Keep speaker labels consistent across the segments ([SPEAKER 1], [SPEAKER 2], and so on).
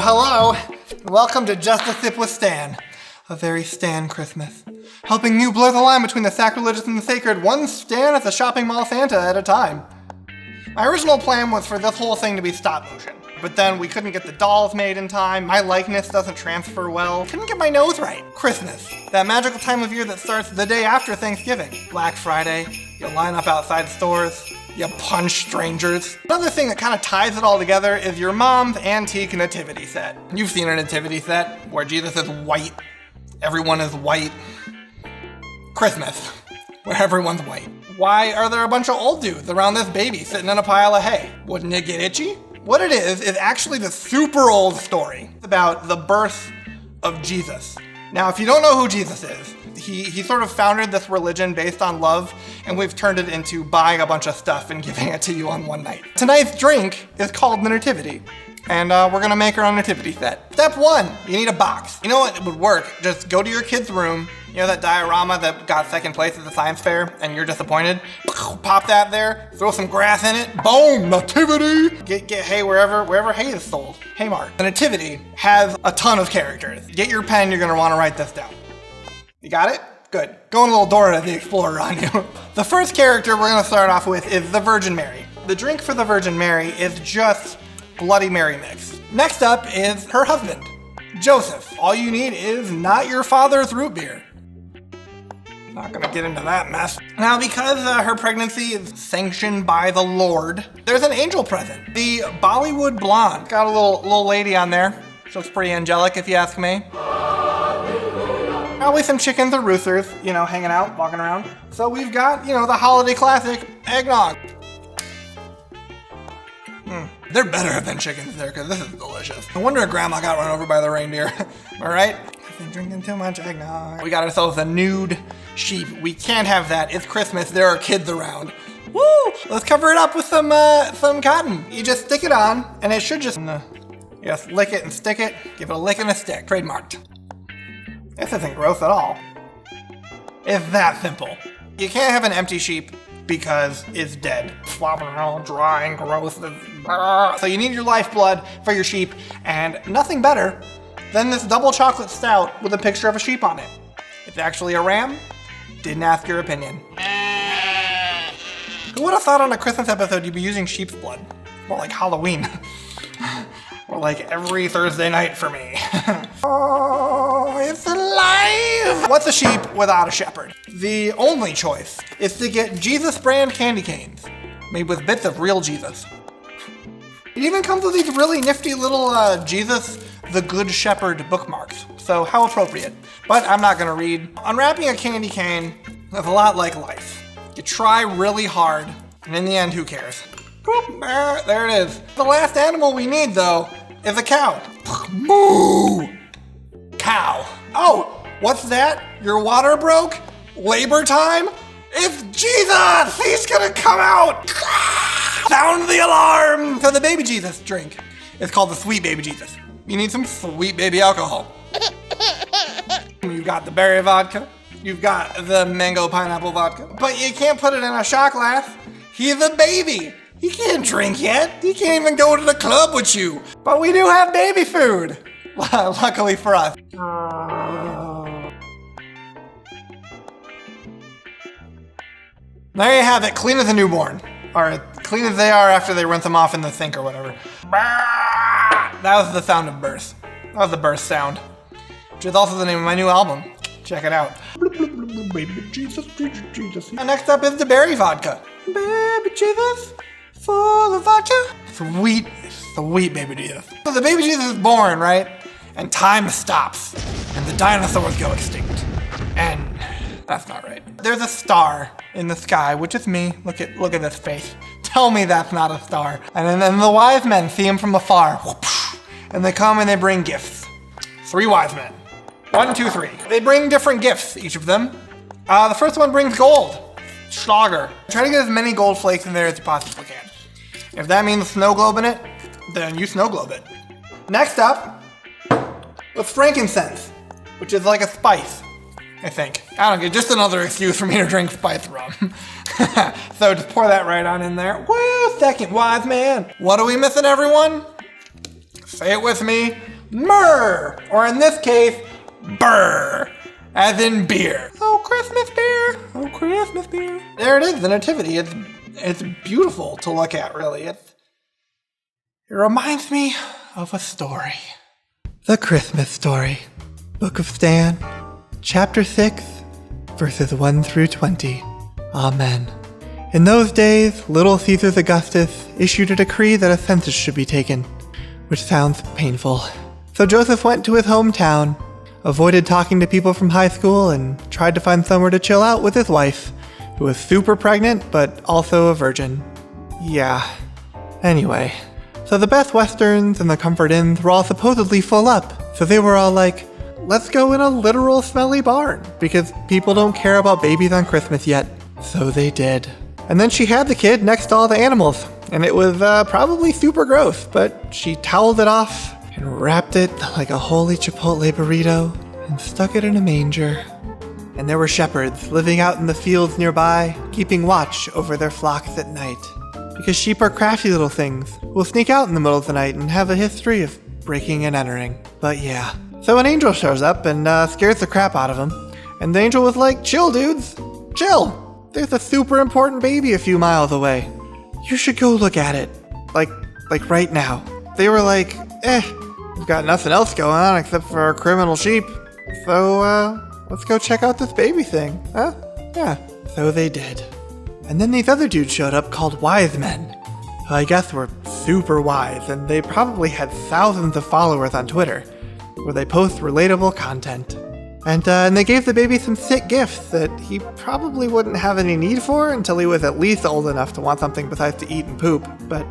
[SPEAKER 1] hello. Welcome to Just a Sip with Stan. A very Stan Christmas. Helping you blur the line between the sacrilegious and the sacred, one Stan at the shopping mall Santa at a time. My original plan was for this whole thing to be stop motion, but then we couldn't get the dolls made in time, my likeness doesn't transfer well, couldn't get my nose right. Christmas, that magical time of year that starts the day after Thanksgiving. Black Friday, you line up outside stores, you punch strangers. Another thing that kind of ties it all together is your mom's antique nativity set. You've seen a nativity set where Jesus is white, everyone is white. Christmas, where everyone's white. Why are there a bunch of old dudes around this baby sitting in a pile of hay? Wouldn't it get itchy? What it is actually the super old story about the birth of Jesus. Now, if you don't know who Jesus is, he sort of founded this religion based on love, and we've turned it into buying a bunch of stuff and giving it to you on one night. Tonight's drink is called the Nativity, and we're gonna make our own nativity set. Step one, you need a box. You know what would work? Just go to your kid's room. You know that diorama that got second place at the science fair and you're disappointed? Pop that there, throw some grass in it, boom, nativity! Get hay wherever hay is sold. Haymart. The nativity has a ton of characters. Get your pen, you're gonna wanna write this down. You got it? Good. Going a little Dora the Explorer on you. The first character we're gonna start off with is the Virgin Mary. The drink for the Virgin Mary is just Bloody Mary mix. Next up is her husband, Joseph. All you need is not your father's root beer. Not gonna get into that mess. Now, because her pregnancy is sanctioned by the Lord, there's an angel present. The Bollywood Blonde. Got a little lady on there. She looks pretty angelic if you ask me. Probably some chickens or roosters, you know, hanging out, walking around. So we've got, you know, the holiday classic, eggnog. There better have been chickens there, because this is delicious. No wonder Grandma got run over by the reindeer. All right? I've been drinking too much eggnog. We got ourselves a nude sheep. We can't have that. It's Christmas. There are kids around. Woo! Let's cover it up with some cotton. You just stick it on, and it should just lick it and stick it. Give it a lick and a stick. Trademarked. This isn't gross at all. It's that simple. You can't have an empty sheep because it's dead. Flopping around, dry and gross. So you need your lifeblood for your sheep, and nothing better than this double chocolate stout with a picture of a sheep on it. It's actually a ram. Didn't ask your opinion. Who would have thought on a Christmas episode you'd be using sheep's blood? More like Halloween. Or like every Thursday night for me. Oh, it's alive! What's a sheep without a shepherd? The only choice is to get Jesus brand candy canes made with bits of real Jesus. It even comes with these really nifty little Jesus the Good Shepherd bookmarks. So how appropriate. But I'm not gonna read. Unwrapping a candy cane is a lot like life. You try really hard, and in the end, who cares? Boop, there it is. The last animal we need, though, is a cow. Moo! Cow. Oh, what's that? Your water broke? Labor time? It's Jesus! He's gonna come out! Sound the alarm! So the baby Jesus drink is called the sweet baby Jesus. You need some sweet baby alcohol. You've got the berry vodka. You've got the mango pineapple vodka. But you can't put it in a shot glass. He's a baby. He can't drink yet. He can't even go to the club with you. But we do have baby food. Luckily for us. There you have it, clean as a newborn. Or clean as they are after they rinse them off in the sink or whatever. That was the sound of birth. That was the birth sound. Which is also the name of my new album. Check it out. Baby Jesus, Jesus. And next up is the berry vodka. Baby Jesus. Full of vodka. Sweet baby Jesus. So the baby Jesus is born, right? And time stops. And the dinosaurs go extinct. And that's not right. There's a star in the sky, which is me. Look at this face. Tell me that's not a star. And then the wise men see him from afar. And they come and they bring gifts. 3 wise men. 1, 2, 3. They bring different gifts, each of them. The first one brings gold. Schlager. Try to get as many gold flakes in there as you possibly can. If that means snow globe in it, then you snow globe it. Next up, with frankincense, which is like a spice, I think. I don't get just another excuse for me to drink spice rum. So just pour that right on in there. Woo, second wise man. What are we missing, everyone? Say it with me. myrrh, or in this case, burr, as in beer. Oh, Christmas beer. Oh, Christmas beer. There it is, the Nativity. It's beautiful to look at, really. It reminds me of a story. The Christmas Story. Book of Stan, Chapter 6, verses 1 through 20. Amen. In those days, little Caesar Augustus issued a decree that a census should be taken, which sounds painful. So Joseph went to his hometown, avoided talking to people from high school, and tried to find somewhere to chill out with his wife, who was super pregnant, but also a virgin. Yeah. Anyway, so the Best Westerns and the Comfort Inns were all supposedly full up, so they were all like, let's go in a literal smelly barn, because people don't care about babies on Christmas yet. So they did. And then she had the kid next to all the animals, and it was probably super gross, but she toweled it off and wrapped it like a holy Chipotle burrito and stuck it in a manger. And there were shepherds living out in the fields nearby, keeping watch over their flocks at night. Because sheep are crafty little things, will sneak out in the middle of the night and have a history of breaking and entering. But yeah. So an angel shows up and scares the crap out of him, and the angel was like, chill dudes, chill. There's a super important baby a few miles away. You should go look at it. Like right now. They were like, we've got nothing else going on except for our criminal sheep. So, let's go check out this baby thing, huh? Yeah. So they did. And then these other dudes showed up called wise men. Who I guess were super wise, and they probably had thousands of followers on Twitter, where they post relatable content. And they gave the baby some sick gifts that he probably wouldn't have any need for until he was at least old enough to want something besides to eat and poop. But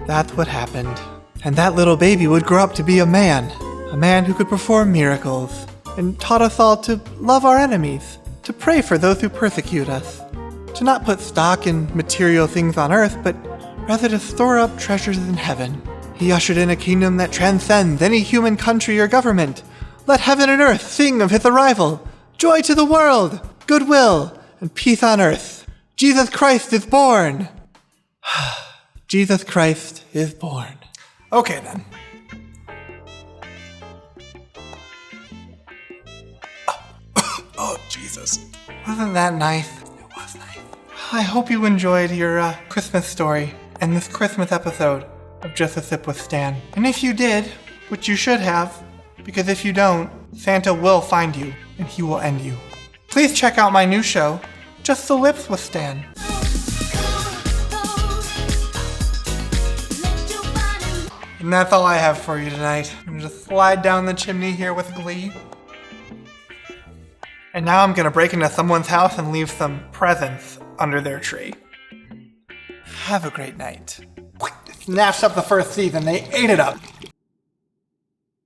[SPEAKER 1] that's what happened. And that little baby would grow up to be a man who could perform miracles, and taught us all to love our enemies, to pray for those who persecute us, to not put stock in material things on earth, but rather to store up treasures in heaven. He ushered in a kingdom that transcends any human country or government. Let heaven and earth sing of his arrival. Joy to the world, goodwill, and peace on earth. Jesus Christ is born. Jesus Christ is born. Okay then.
[SPEAKER 2] Oh, Jesus.
[SPEAKER 1] Wasn't that nice?
[SPEAKER 2] It was nice.
[SPEAKER 1] I hope you enjoyed your Christmas story and this Christmas episode of Just a Sip with Stan. And if you did, which you should have, because if you don't, Santa will find you, and he will end you. Please check out my new show, Just the Lips with Stan. And that's all I have for you tonight. I'm gonna just slide down the chimney here with glee. And now I'm gonna break into someone's house and leave some presents under their tree. Have a great night. Snatched up the first season, they ate it up.